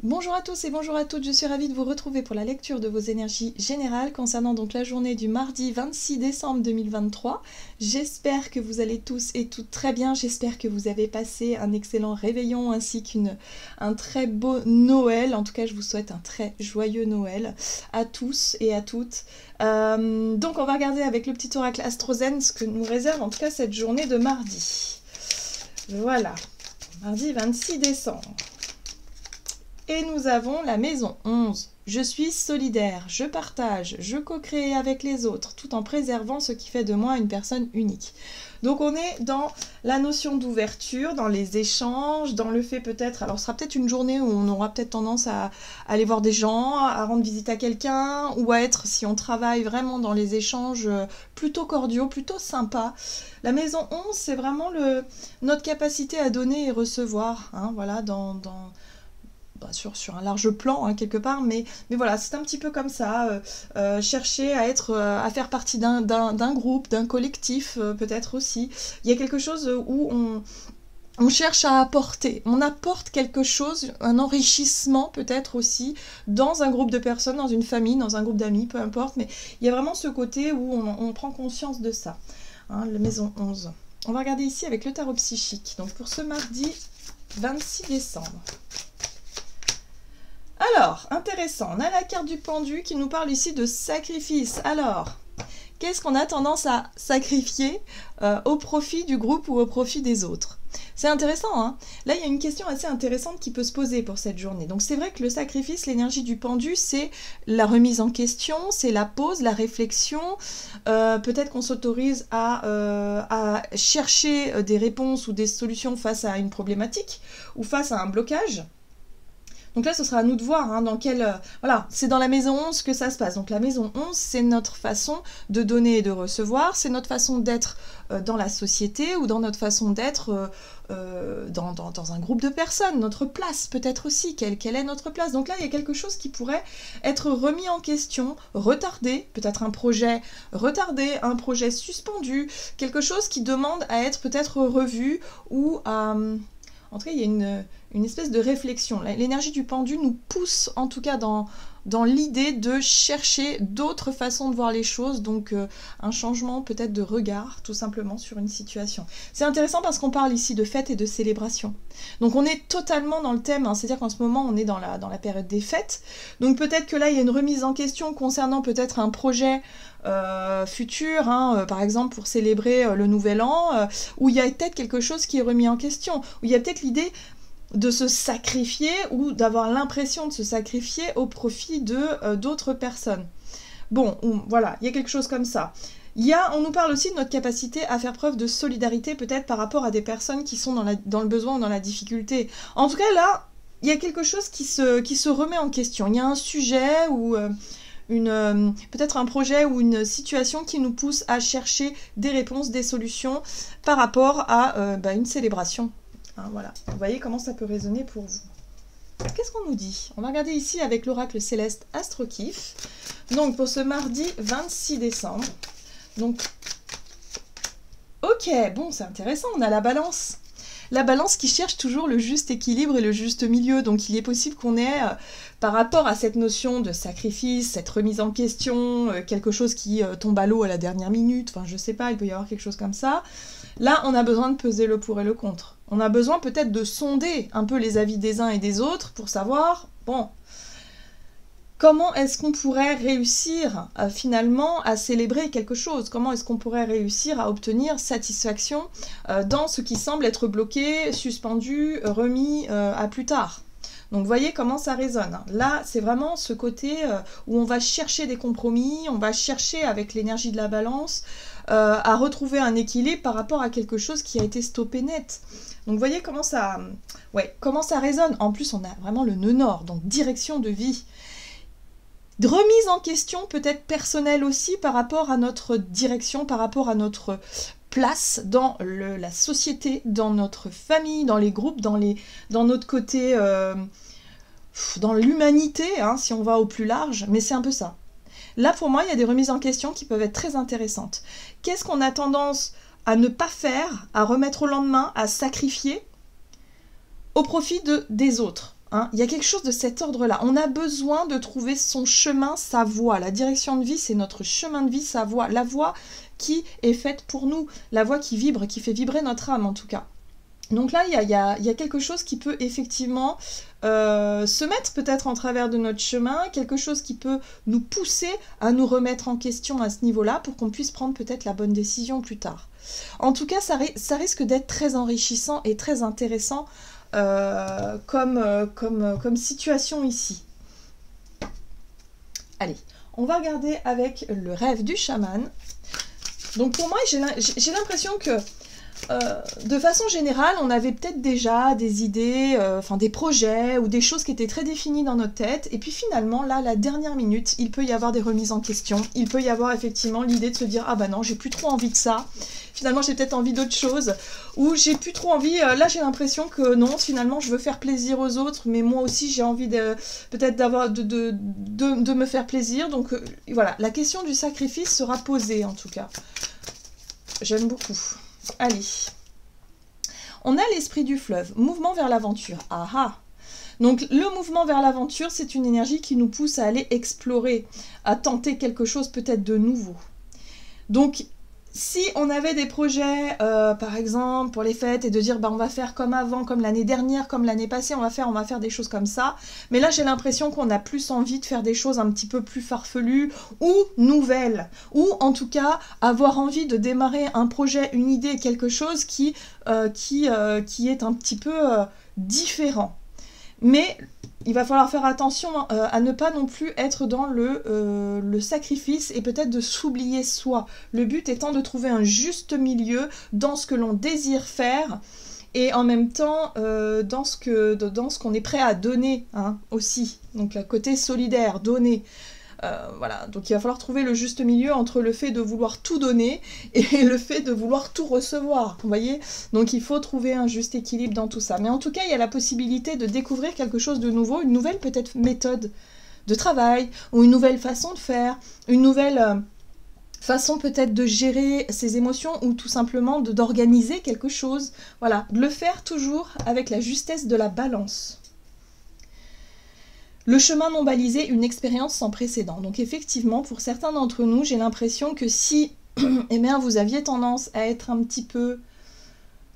Bonjour à tous et bonjour à toutes, je suis ravie de vous retrouver pour la lecture de vos énergies générales concernant donc la journée du mardi 26 décembre 2023. J'espère que vous allez tous et toutes très bien, j'espère que vous avez passé un excellent réveillon ainsi qu'un très beau Noël. En tout cas, je vous souhaite un très joyeux Noël à tous et à toutes. Donc on va regarder avec le petit oracle AstroZen ce que nous réserve en tout cas cette journée de mardi. Voilà, mardi 26 décembre. Et nous avons la maison 11. Je suis solidaire, je partage, je co-crée avec les autres, tout en préservant ce qui fait de moi une personne unique. Donc on est dans la notion d'ouverture, dans les échanges, dans le fait peut-être, alors ce sera peut-être une journée où on aura peut-être tendance à aller voir des gens, à rendre visite à quelqu'un, ou à être, si on travaille vraiment dans les échanges, plutôt cordiaux, plutôt sympas. La maison 11, c'est vraiment notre capacité à donner et recevoir, hein, voilà, sur un large plan hein, quelque part, mais voilà, c'est un petit peu comme ça, chercher à être, à faire partie d'un groupe, d'un collectif peut-être aussi. Il y a quelque chose où on cherche à apporter, on apporte quelque chose, un enrichissement peut-être aussi, dans un groupe de personnes, dans une famille, dans un groupe d'amis, peu importe, mais il y a vraiment ce côté où on prend conscience de ça, hein, la maison 11. On va regarder ici avec le tarot psychique, donc pour ce mardi 26 décembre. Alors, intéressant, on a la carte du pendu qui nous parle ici de sacrifice. Alors, qu'est-ce qu'on a tendance à sacrifier au profit du groupe ou au profit des autres? C'est intéressant, hein? Là, il y a une question assez intéressante qui peut se poser pour cette journée. Donc, c'est vrai que le sacrifice, l'énergie du pendu, c'est la remise en question, c'est la pause, la réflexion. Peut-être qu'on s'autorise à chercher des réponses ou des solutions face à une problématique ou face à un blocage. Donc là, ce sera à nous de voir hein, dans quelle... voilà, c'est dans la maison 11 que ça se passe. Donc la maison 11, c'est notre façon de donner et de recevoir, c'est notre façon d'être dans la société ou dans notre façon d'être dans un groupe de personnes, notre place peut-être aussi, quelle est notre place. Donc là, il y a quelque chose qui pourrait être remis en question, retardé, peut-être un projet retardé, un projet suspendu, quelque chose qui demande à être peut-être revu ou à... En tout cas, il y a une espèce de réflexion. L'énergie du pendu nous pousse, en tout cas, dans l'idée de chercher d'autres façons de voir les choses, donc un changement peut-être de regard, tout simplement, sur une situation. C'est intéressant parce qu'on parle ici de fêtes et de célébrations. Donc on est totalement dans le thème, hein, c'est-à-dire qu'en ce moment, on est dans la période des fêtes. Donc peut-être que là, il y a une remise en question concernant peut-être un projet futur, hein, par exemple pour célébrer le nouvel an, où il y a peut-être quelque chose qui est remis en question, où il y a peut-être l'idée de se sacrifier ou d'avoir l'impression de se sacrifier au profit de d'autres personnes. Bon, voilà, il y a quelque chose comme ça. On nous parle aussi de notre capacité à faire preuve de solidarité peut-être par rapport à des personnes qui sont dans le besoin ou dans la difficulté. En tout cas, là, il y a quelque chose qui se remet en question. Il y a un sujet ou... peut-être un projet ou une situation qui nous pousse à chercher des réponses, des solutions par rapport à une célébration. Hein, voilà, vous voyez comment ça peut résonner pour vous. Qu'est-ce qu'on nous dit? On va regarder ici avec l'oracle céleste Astrokif. Donc pour ce mardi 26 décembre. Donc, ok, bon, c'est intéressant, on a la balance. La balance qui cherche toujours le juste équilibre et le juste milieu. Donc il est possible qu'on ait, par rapport à cette notion de sacrifice, cette remise en question, quelque chose qui tombe à l'eau à la dernière minute, enfin je sais pas, il peut y avoir quelque chose comme ça. Là, on a besoin de peser le pour et le contre. On a besoin peut-être de sonder un peu les avis des uns et des autres pour savoir, bon, comment est-ce qu'on pourrait réussir finalement à célébrer quelque chose? Comment est-ce qu'on pourrait réussir à obtenir satisfaction dans ce qui semble être bloqué, suspendu, remis à plus tard? Donc vous voyez comment ça résonne. Là, c'est vraiment ce côté où on va chercher des compromis, on va chercher avec l'énergie de la balance à retrouver un équilibre par rapport à quelque chose qui a été stoppé net. Donc vous voyez comment ça résonne. En plus, on a vraiment le nœud nord, donc direction de vie. Remise en question peut-être personnelle aussi par rapport à notre direction, par rapport à notre place dans la société, dans notre famille, dans les groupes, dans notre côté, dans l'humanité, hein, si on va au plus large, mais c'est un peu ça. Là, pour moi, il y a des remises en question qui peuvent être très intéressantes. Qu'est-ce qu'on a tendance à ne pas faire, à remettre au lendemain, à sacrifier au profit des autres? Hein. Il y a quelque chose de cet ordre-là. On a besoin de trouver son chemin, sa voie. La direction de vie, c'est notre chemin de vie, sa voie. La voie qui est faite pour nous. La voie qui vibre, qui fait vibrer notre âme en tout cas. Donc là, il y a quelque chose qui peut effectivement se mettre peut-être en travers de notre chemin, quelque chose qui peut nous pousser à nous remettre en question à ce niveau-là pour qu'on puisse prendre peut-être la bonne décision plus tard. En tout cas, ça risque d'être très enrichissant et très intéressant comme situation ici. Allez, on va regarder avec le rêve du chaman. Donc pour moi, j'ai l'impression que de façon générale, on avait peut-être déjà des idées, enfin des projets ou des choses qui étaient très définies dans notre tête. Et puis finalement, là, la dernière minute, il peut y avoir des remises en question. Il peut y avoir effectivement l'idée de se dire « Ah bah non, j'ai plus trop envie de ça. Finalement, j'ai peut-être envie d'autre chose. » Ou « J'ai plus trop envie, là j'ai l'impression que non, finalement, je veux faire plaisir aux autres. Mais moi aussi, j'ai envie peut-être de me faire plaisir. » Donc voilà, la question du sacrifice sera posée en tout cas. J'aime beaucoup. Allez, on a l'esprit du fleuve, mouvement vers l'aventure. Ah ah. Donc le mouvement vers l'aventure, c'est une énergie qui nous pousse à aller explorer, à tenter quelque chose peut-être de nouveau. Donc si on avait des projets, par exemple, pour les fêtes, et de dire, bah, on va faire comme avant, comme l'année dernière, comme l'année passée, on va faire des choses comme ça. Mais là, j'ai l'impression qu'on a plus envie de faire des choses un petit peu plus farfelues ou nouvelles. Ou, en tout cas, avoir envie de démarrer un projet, une idée, quelque chose qui est un petit peu différent. Mais il va falloir faire attention à ne pas non plus être dans le sacrifice et peut-être de s'oublier soi. Le but étant de trouver un juste milieu dans ce que l'on désire faire et en même temps dans ce qu'on est prêt à donner hein, aussi. Donc le côté solidaire, donner. Voilà, donc il va falloir trouver le juste milieu entre le fait de vouloir tout donner et le fait de vouloir tout recevoir, vous voyez. Donc il faut trouver un juste équilibre dans tout ça. Mais en tout cas, il y a la possibilité de découvrir quelque chose de nouveau, une nouvelle peut-être méthode de travail, ou une nouvelle façon de faire, une nouvelle façon peut-être de gérer ses émotions, ou tout simplement d'organiser quelque chose. Voilà, de le faire toujours avec la justesse de la balance. Le chemin non balisé, une expérience sans précédent. Donc effectivement, pour certains d'entre nous, j'ai l'impression que si eh bien, vous aviez tendance à être un petit peu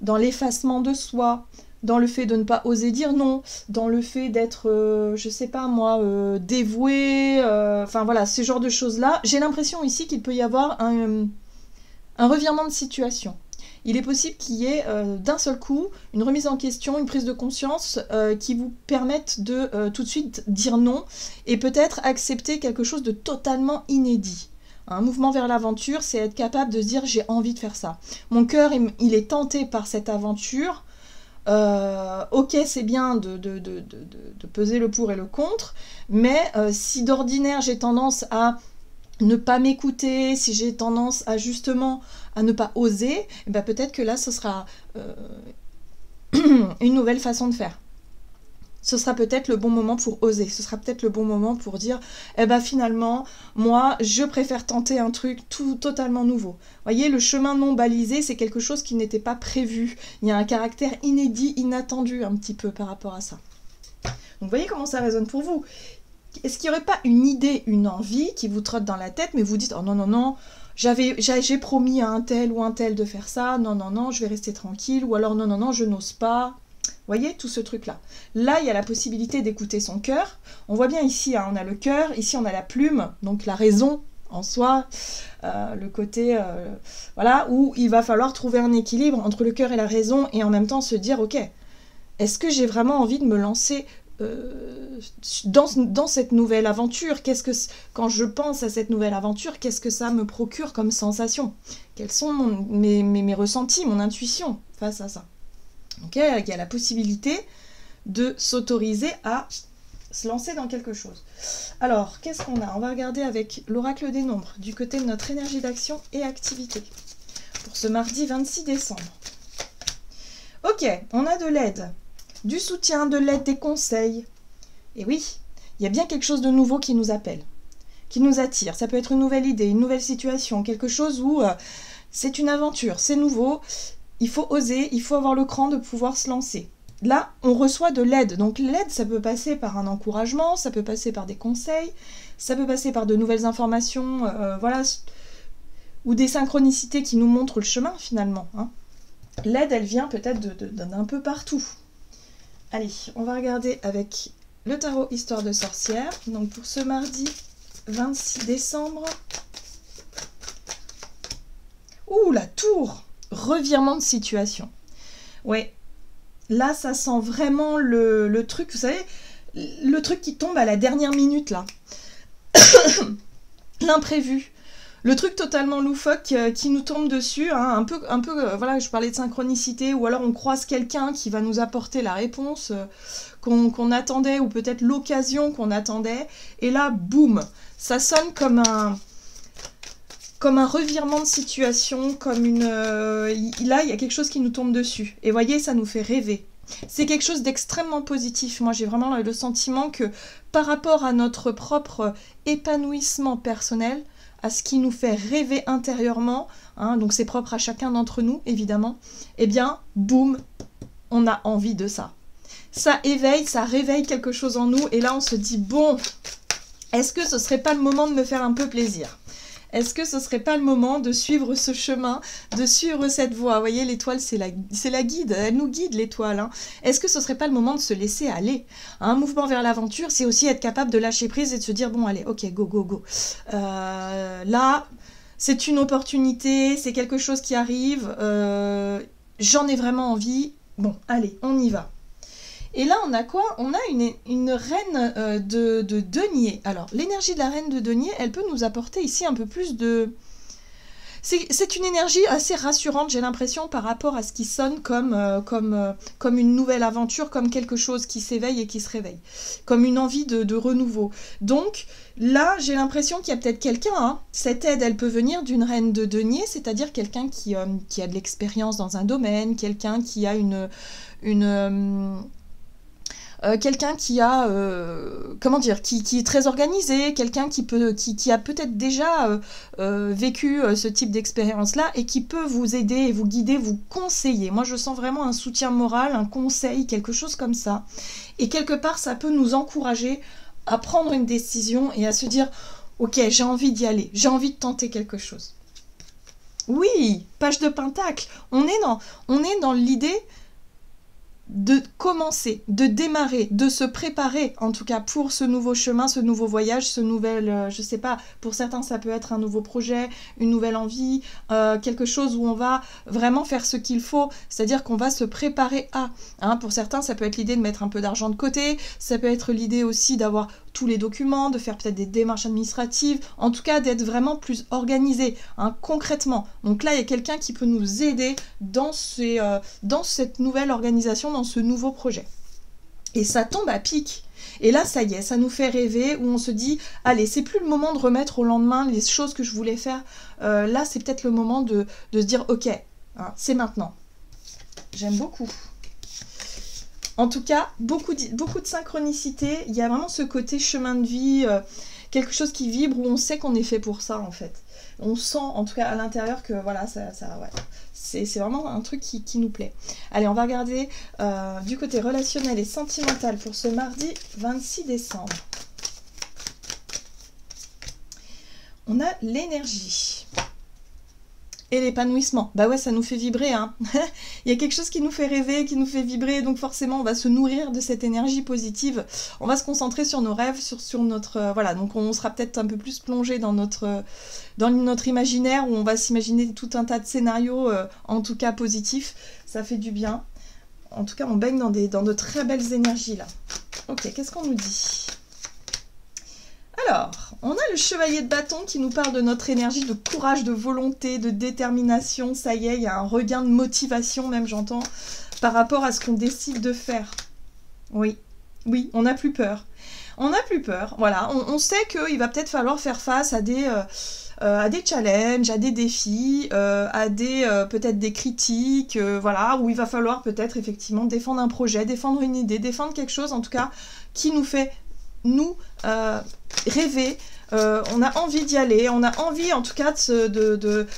dans l'effacement de soi, dans le fait de ne pas oser dire non, dans le fait d'être, je sais pas moi, dévoué, enfin voilà, ce genre de choses-là, j'ai l'impression ici qu'il peut y avoir un revirement de situation. Il est possible qu'il y ait d'un seul coup une remise en question, une prise de conscience qui vous permette de tout de suite dire non et peut-être accepter quelque chose de totalement inédit. Un mouvement vers l'aventure, c'est être capable de se dire j'ai envie de faire ça. Mon cœur, il est tenté par cette aventure. Ok, c'est bien de peser le pour et le contre, mais si d'ordinaire j'ai tendance à ne pas m'écouter, si j'ai tendance à justement à ne pas oser, eh ben peut-être que là ce sera une nouvelle façon de faire. Ce sera peut-être le bon moment pour oser, ce sera peut-être le bon moment pour dire eh ben finalement, moi je préfère tenter un truc totalement nouveau. Vous voyez, le chemin non balisé, c'est quelque chose qui n'était pas prévu. Il y a un caractère inédit, inattendu un petit peu par rapport à ça. Donc vous voyez comment ça résonne pour vous. Est-ce qu'il n'y aurait pas une idée, une envie qui vous trotte dans la tête, mais vous dites « Oh non, non, non, j'ai promis à un tel ou un tel de faire ça, non, non, non, je vais rester tranquille, ou alors non, non, non, je n'ose pas. » Vous voyez, tout ce truc-là. Là, il y a la possibilité d'écouter son cœur. On voit bien ici, hein, on a le cœur, ici on a la plume, donc la raison en soi, le côté, voilà, où il va falloir trouver un équilibre entre le cœur et la raison, et en même temps se dire « Ok, est-ce que j'ai vraiment envie de me lancer dans cette nouvelle aventure, quand je pense à cette nouvelle aventure, qu'est-ce que ça me procure comme sensation? Quels sont mes ressentis, mon intuition face à ça? Donc il y a la possibilité de s'autoriser à se lancer dans quelque chose. Alors, qu'est-ce qu'on a? On va regarder avec l'oracle des nombres, du côté de notre énergie d'action et activité, pour ce mardi 26 décembre. Ok, on a de l'aide. Du soutien, de l'aide, des conseils. Et oui, il y a bien quelque chose de nouveau qui nous appelle, qui nous attire. Ça peut être une nouvelle idée, une nouvelle situation, quelque chose où c'est une aventure, c'est nouveau, il faut oser, il faut avoir le cran de pouvoir se lancer. là, on reçoit de l'aide. Donc l'aide, ça peut passer par un encouragement, ça peut passer par des conseils, ça peut passer par de nouvelles informations, voilà, ou des synchronicités qui nous montrent le chemin finalement. Hein. L'aide, elle vient peut-être d'un peu partout. Allez, on va regarder avec le tarot Histoire de sorcière. Donc pour ce mardi 26 décembre. Ouh, la tour! Revirement de situation. Ouais. Là, ça sent vraiment le truc, vous savez, le truc qui tombe à la dernière minute, là. L'imprévu. Le truc totalement loufoque qui nous tombe dessus, hein, un peu voilà, je parlais de synchronicité, ou alors on croise quelqu'un qui va nous apporter la réponse qu'on attendait, ou peut-être l'occasion qu'on attendait, et là, boum, ça sonne comme un revirement de situation, comme une... là, il y a quelque chose qui nous tombe dessus. Et voyez, ça nous fait rêver. C'est quelque chose d'extrêmement positif. Moi, j'ai vraiment le sentiment que par rapport à notre propre épanouissement personnel, à ce qui nous fait rêver intérieurement, hein, donc c'est propre à chacun d'entre nous, évidemment, eh bien, boum, on a envie de ça. Ça éveille, ça réveille quelque chose en nous, et là, on se dit, bon, est-ce que ce serait pas le moment de me faire un peu plaisir ? Est-ce que ce serait pas le moment de suivre ce chemin, de suivre cette voie? Vous voyez, l'étoile, c'est la guide, elle nous guide, l'étoile. Hein. Est-ce que ce serait pas le moment de se laisser aller? Un mouvement vers l'aventure, c'est aussi être capable de lâcher prise et de se dire, bon, allez, ok, go, go, go. Là, c'est une opportunité, c'est quelque chose qui arrive, j'en ai vraiment envie, bon, allez, on y va. Et là, on a quoi? On a une reine de denier. Alors, l'énergie de la reine de denier, elle peut nous apporter ici un peu plus de... C'est une énergie assez rassurante, j'ai l'impression, par rapport à ce qui sonne comme une nouvelle aventure, comme quelque chose qui s'éveille et qui se réveille, comme une envie de renouveau. Donc, là, j'ai l'impression qu'il y a peut-être quelqu'un, hein, cette aide, elle peut venir d'une reine de denier, c'est-à-dire quelqu'un qui a de l'expérience dans un domaine, quelqu'un qui a quelqu'un qui a, comment dire, qui est très organisé, quelqu'un qui a peut-être déjà vécu ce type d'expérience-là et qui peut vous aider et vous guider, vous conseiller. Moi, je sens vraiment un soutien moral, un conseil, quelque chose comme ça. Et quelque part, ça peut nous encourager à prendre une décision et à se dire « Ok, j'ai envie d'y aller, j'ai envie de tenter quelque chose. » Oui, page de pentacle. On est dans l'idée de commencer, de démarrer, de se préparer, en tout cas pour ce nouveau chemin, ce nouveau voyage, ce nouvel, je sais pas, pour certains ça peut être un nouveau projet, une nouvelle envie, quelque chose où on va vraiment faire ce qu'il faut, c'est-à-dire qu'on va se préparer à, hein, pour certains ça peut être l'idée de mettre un peu d'argent de côté, ça peut être l'idée aussi d'avoir tous les documents, de faire peut-être des démarches administratives, en tout cas d'être vraiment plus organisé, hein, concrètement. Donc là, il y a quelqu'un qui peut nous aider dans cette nouvelle organisation, dans ce nouveau projet. Et ça tombe à pic. Et là, ça y est, ça nous fait rêver, où on se dit, allez, c'est plus le moment de remettre au lendemain les choses que je voulais faire. Là, c'est peut-être le moment de se dire, ok, hein, c'est maintenant. J'aime beaucoup. En tout cas, beaucoup de synchronicité. Il y a vraiment ce côté chemin de vie, quelque chose qui vibre, où on sait qu'on est fait pour ça, en fait. On sent, en tout cas à l'intérieur, que voilà, ouais. C'est vraiment un truc qui nous plaît. Allez, on va regarder du côté relationnel et sentimental pour ce mardi 26 décembre. On a l'énergie. Et l'épanouissement, bah ouais, ça nous fait vibrer, hein. Il y a quelque chose qui nous fait rêver, qui nous fait vibrer, donc forcément on va se nourrir de cette énergie positive. On va se concentrer sur nos rêves, sur notre... voilà, donc on sera peut-être un peu plus plongé dans notre imaginaire, où on va s'imaginer tout un tas de scénarios, en tout cas positifs. Ça fait du bien. En tout cas, on baigne dans de très belles énergies, là. Ok, qu'est-ce qu'on nous dit ? Alors, on a le chevalier de bâton qui nous parle de notre énergie, de courage, de volonté, de détermination. Ça y est, il y a un regain de motivation, même j'entends, par rapport à ce qu'on décide de faire. Oui, on n'a plus peur. On n'a plus peur, voilà. On sait qu'il va peut-être falloir faire face à des challenges, à des défis, à peut-être des critiques, voilà, où il va falloir peut-être effectivement défendre un projet, défendre une idée, défendre quelque chose, en tout cas, qui nous fait nous rêver, on a envie d'y aller, on a envie en tout cas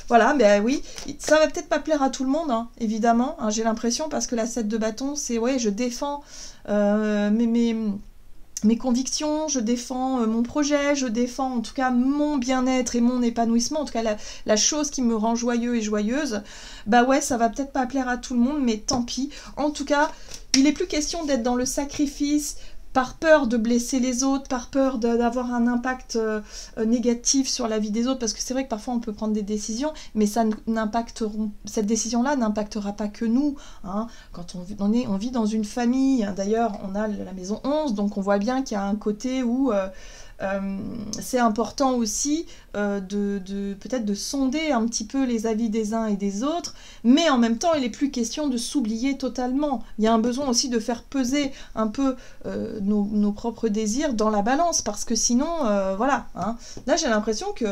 voilà, mais oui, ça va peut-être pas plaire à tout le monde, hein, évidemment, hein, j'ai l'impression, parce que la 7 de bâton, c'est, ouais, je défends mes convictions, je défends mon projet, je défends en tout cas mon bien-être et mon épanouissement, en tout cas la chose qui me rend joyeux et joyeuse, bah ouais, ça va peut-être pas plaire à tout le monde, mais tant pis. En tout cas, il n'est plus question d'être dans le sacrifice par peur de blesser les autres, par peur d'avoir un impact négatif sur la vie des autres, parce que c'est vrai que parfois on peut prendre des décisions, mais cette décision-là n'impactera pas que nous, hein. Quand on vit dans une famille, hein, d'ailleurs on a la maison 11, donc on voit bien qu'il y a un côté où c'est important aussi peut-être de sonder un petit peu les avis des uns et des autres, mais en même temps il n'est plus question de s'oublier totalement. Il y a un besoin aussi de faire peser un peu nos propres désirs dans la balance, parce que sinon, voilà, hein. Là j'ai l'impression que,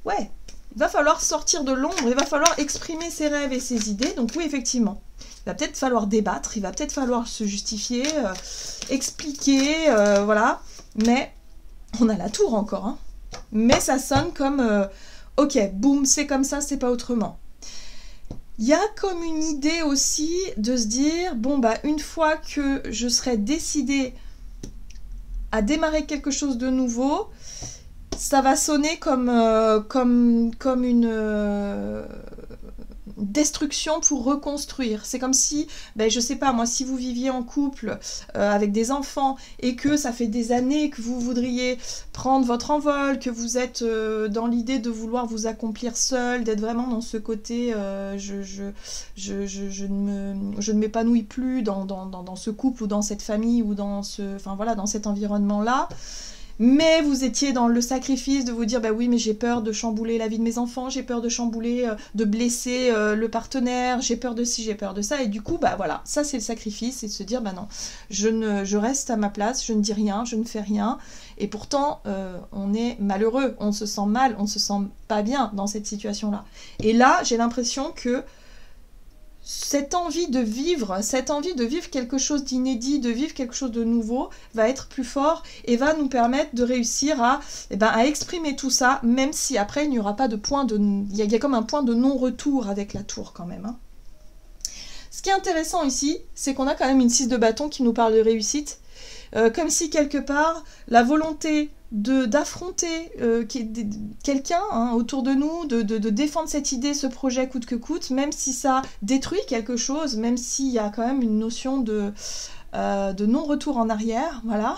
ouais, il va falloir sortir de l'ombre, il va falloir exprimer ses rêves et ses idées, donc oui, effectivement. Il va peut-être falloir débattre, il va peut-être falloir se justifier, expliquer, voilà, mais on a la tour encore, hein. Mais ça sonne comme ok, boum, c'est comme ça, c'est pas autrement. Il y a comme une idée aussi de se dire, bon bah une fois que je serai décidée à démarrer quelque chose de nouveau, ça va sonner comme une destruction pour reconstruire. C'est comme si, ben, je sais pas moi, si vous viviez en couple avec des enfants et que ça fait des années que vous voudriez prendre votre envol, que vous êtes dans l'idée de vouloir vous accomplir seul, d'être vraiment dans ce côté je ne m'épanouis plus dans ce couple ou dans cette famille ou dans dans cet environnement-là. Mais vous étiez dans le sacrifice de vous dire, bah oui, mais j'ai peur de chambouler la vie de mes enfants, j'ai peur de chambouler, de blesser le partenaire, j'ai peur de ci, j'ai peur de ça, et du coup, bah voilà, ça c'est le sacrifice, c'est de se dire, bah non, je reste à ma place, je ne dis rien, je ne fais rien, et pourtant, on est malheureux, on se sent mal, on se sent pas bien dans cette situation-là. Et là, j'ai l'impression que cette envie de vivre quelque chose d'inédit, de vivre quelque chose de nouveau, va être plus fort et va nous permettre de réussir à exprimer tout ça, même si après il n'y aura pas de point de... Il y a comme un point de non-retour avec la tour quand même, hein. Ce qui est intéressant ici, c'est qu'on a quand même une 6 de bâton qui nous parle de réussite, comme si quelque part la volonté d'affronter quelqu'un, hein, autour de nous, de défendre cette idée, ce projet coûte que coûte, même si ça détruit quelque chose, même s'il y a quand même une notion de non-retour en arrière, voilà,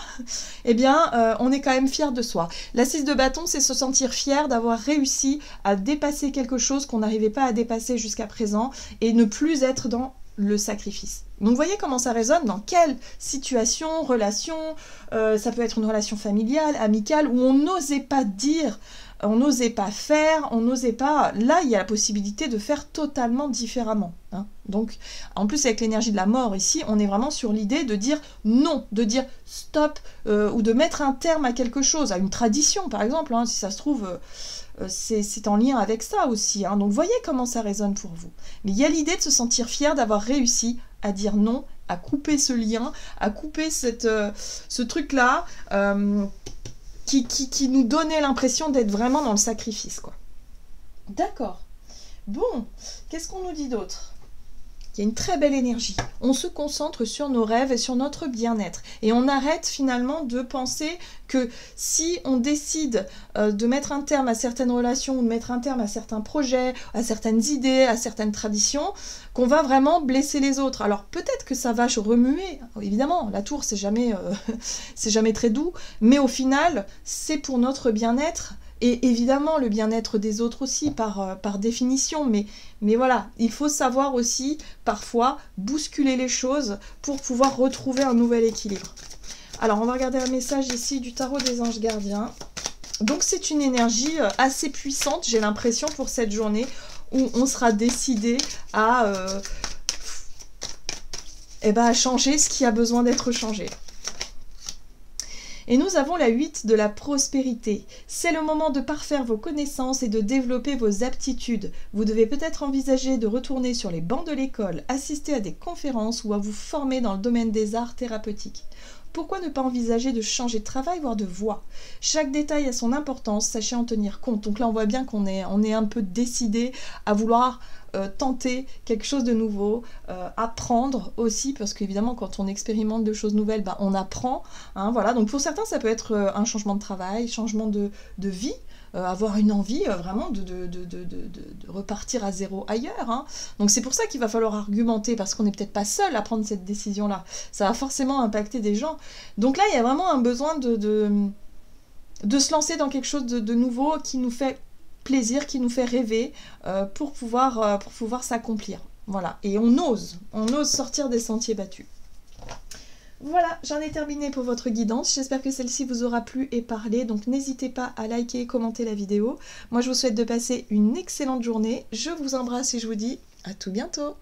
eh bien, on est quand même fier de soi. La 6 de bâton, c'est se sentir fier d'avoir réussi à dépasser quelque chose qu'on n'arrivait pas à dépasser jusqu'à présent et ne plus être dans le sacrifice. Donc vous voyez comment ça résonne, dans quelle situation, relation, ça peut être une relation familiale, amicale, où on n'osait pas dire, on n'osait pas faire, on n'osait pas... Là, il y a la possibilité de faire totalement différemment, hein. Donc, en plus, avec l'énergie de la mort ici, on est vraiment sur l'idée de dire non, de dire stop, ou de mettre un terme à quelque chose, à une tradition, par exemple, hein, si ça se trouve... c'est en lien avec ça aussi, hein. Donc voyez comment ça résonne pour vous. Mais il y a l'idée de se sentir fier d'avoir réussi à dire non, à couper ce lien, à couper ce truc-là qui nous donnait l'impression d'être vraiment dans le sacrifice, quoi. D'accord. Bon, qu'est-ce qu'on nous dit d'autre ? Il y a une très belle énergie. On se concentre sur nos rêves et sur notre bien-être. Et on arrête finalement de penser que si on décide de mettre un terme à certaines relations, ou de mettre un terme à certains projets, à certaines idées, à certaines traditions, qu'on va vraiment blesser les autres. Alors peut-être que ça va remuer, évidemment, la tour c'est jamais très doux, mais au final, c'est pour notre bien-être. Et évidemment, le bien-être des autres aussi, par définition. Mais voilà, il faut savoir aussi, parfois, bousculer les choses pour pouvoir retrouver un nouvel équilibre. Alors, on va regarder un message ici du tarot des anges gardiens. Donc, c'est une énergie assez puissante, j'ai l'impression, pour cette journée, où on sera décidé à changer ce qui a besoin d'être changé. Et nous avons la 8 de la prospérité. C'est le moment de parfaire vos connaissances et de développer vos aptitudes. Vous devez peut-être envisager de retourner sur les bancs de l'école, assister à des conférences ou à vous former dans le domaine des arts thérapeutiques. Pourquoi ne pas envisager de changer de travail, voire de voie? Chaque détail a son importance, sachez en tenir compte. Donc là, on voit bien qu'on est un peu décidé à vouloir tenter quelque chose de nouveau, apprendre aussi, parce qu'évidemment quand on expérimente de choses nouvelles, bah, on apprend, hein, voilà. Donc pour certains ça peut être un changement de travail, changement de vie, avoir une envie vraiment de repartir à zéro ailleurs, hein. Donc c'est pour ça qu'il va falloir argumenter, parce qu'on n'est peut-être pas seul à prendre cette décision-là, ça va forcément impacter des gens. Donc là il y a vraiment un besoin de se lancer dans quelque chose de nouveau qui nous fait plaisir, qui nous fait rêver, pour pouvoir s'accomplir. Voilà, et on ose sortir des sentiers battus. Voilà, j'en ai terminé pour votre guidance. J'espère que celle-ci vous aura plu et parlé. Donc n'hésitez pas à liker et commenter la vidéo. Moi je vous souhaite de passer une excellente journée. Je vous embrasse et je vous dis à tout bientôt.